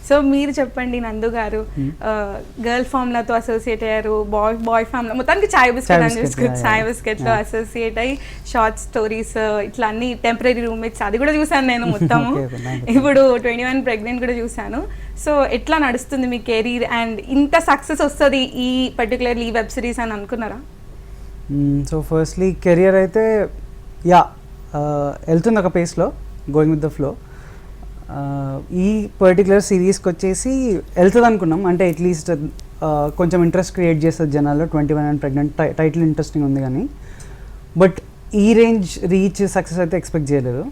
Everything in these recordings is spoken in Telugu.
సో మీరు చెప్పండి నందు గారు, గర్ల్ ఫార్ములాతో అసోసియేట్ అయ్యారు, బాయ్ ఫార్ములా, మొత్తానికి చాయ్ బిస్కెట్ అని చూసుకోవచ్చు, చాయ్ బిస్కెట్లో అసోసియేట్ అయ్యి షార్ట్ స్టోరీస్ ఇట్లా అన్ని టెంపరీ రూమ్మేట్స్ అది కూడా చూసాను నేను మొత్తము. ఇప్పుడు 21 ప్రెగ్నెంట్ కూడా చూసాను. సో ఎట్లా నడుస్తుంది మీ కెరీర్ అండ్ ఇంత సక్సెస్ వస్తుంది ఈ పర్టికులర్లీ ఈ వెబ్ సిరీస్ అని అనుకున్నారా? సో ఫస్ట్లీ కెరియర్ అయితే వెళ్తుంది ఒక పేస్లో, గోయింగ్ విత్ ద ఫ్లో. ఈ పర్టికులర్ సిరీస్కి వచ్చేసి వెళ్తుంది అనుకున్నాం, అంటే అట్లీస్ట్ కొంచెం ఇంట్రెస్ట్ క్రియేట్ చేస్తుంది జనాల్లో. 21 అండ్ ప్రెగ్నెంట్ టైటిల్ ఇంట్రెస్టింగ్ ఉంది కానీ, బట్ ఈ రేంజ్ రీచ్ సక్సెస్ అయితే ఎక్స్పెక్ట్ చేయలేదు.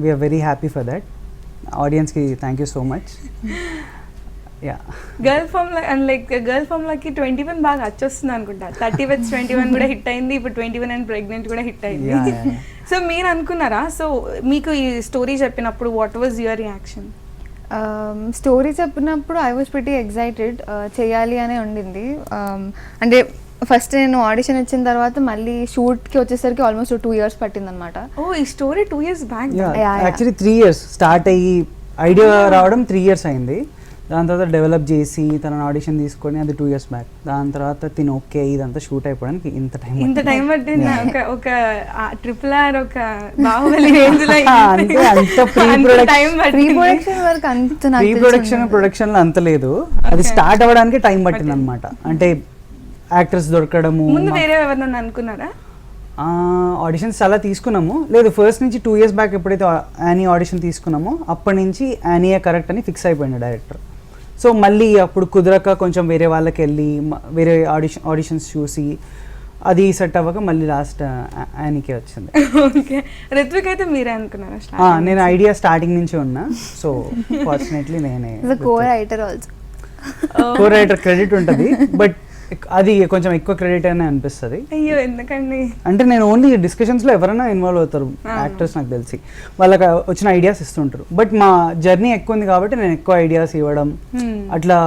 We are very happy for that. ఆడియన్స్కి thank you so much. Girl formula and like girl ఫార్ములాకి 21 బాగా వచ్చేస్తుంది అనుకుంటా. 30 with 21 కూడా హిట్ అయింది, ఇప్పుడు 21 అండ్ ప్రెగ్నెంట్ కూడా హిట్ అయింది. సో మీరు అనుకున్నారా? సో మీకు ఈ స్టోరీ చెప్పినప్పుడు what was your reaction? Story చెప్పినప్పుడు ఐ వాజ్ ప్రిటీ ఎక్సైటెడ్, చేయాలి అనే ఉండింది. అంటే ఫస్ట్ నేను ఆడిషన్ ఇచ్చిన తర్వాత మళ్ళీ షూట్కి వచ్చేసరికి ఆల్మోస్ట్ 2 years పట్టింది అనమాట. ఓ, ఈ story 2 years back? Actually 3 years start అయ్యి ఐడియా రావడం 3 years అయింది. దాని తర్వాత డెవలప్ చేసి తన ఆడిషన్ తీసుకొని అది 2 years బ్యాక్. దాని తర్వాత తిని ఓకే ఇదంతా షూట్ అయిపోవడానికి ఇంత టైం పట్టింది. ఒక RRR ఒక బాహుబలి రేంజ్లో అంటే అంత ప్రీ ప్రొడక్షన్ లో అంత లేదు, అది స్టార్ట్ అవ్వడానికి టైం పట్టింది అనమాట. అంటే యాక్టర్స్ దొరకడము. ముందు వేరే ఎవరినన్నా అనుకున్నారా? ఆడిషన్స్ చాలా తీసుకున్నాము. లేదు, ఫస్ట్ నుంచి 2 years బ్యాక్ ఎప్పుడైతే యానీ ఆడిషన్ తీసుకున్నామో అప్పటి నుంచి యానీయే కరెక్ట్ అని ఫిక్స్ అయిపోయింది డైరెక్టర్. సో మళ్ళీ అప్పుడు కుదరక కొంచెం వేరే వాళ్ళకి వెళ్ళి వేరే ఆడిషన్స్ చూసి అది సెట్ అవ్వక మళ్ళీ లాస్ట్ యానీకే వచ్చింది. ఓకే, రిత్విక్ అయితే మీరే అనుకున్నారా? నేను ఐడియా స్టార్టింగ్ నుంచి ఉన్నా. సో ఫార్చునేట్లీ నేనే కో రైటర్ క్రెడిట్ ఉంటుంది, బట్ అది కొంచెం ఎక్కువ క్రెడిట్ అని అనిపిస్తుంది. అయ్యో, ఎందుకండి? అంటే నేను ఓన్లీ డిస్కషన్స్లో ఎవరైనా ఇన్వాల్వ్ అవుతారు యాక్టర్స్, నాకు తెలిసి వాళ్ళకి వచ్చిన ఐడియాస్ ఇస్తుంటారు. బట్ మా జర్నీ ఎక్కువ ఉంది కాబట్టి నేను ఎక్కువ ఐడియాస్ ఇవ్వడం అట్లా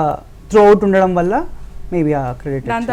త్రూ అవుట్ ఉండడం వల్ల మేబీ ఆ క్రెడిట్. దాంతో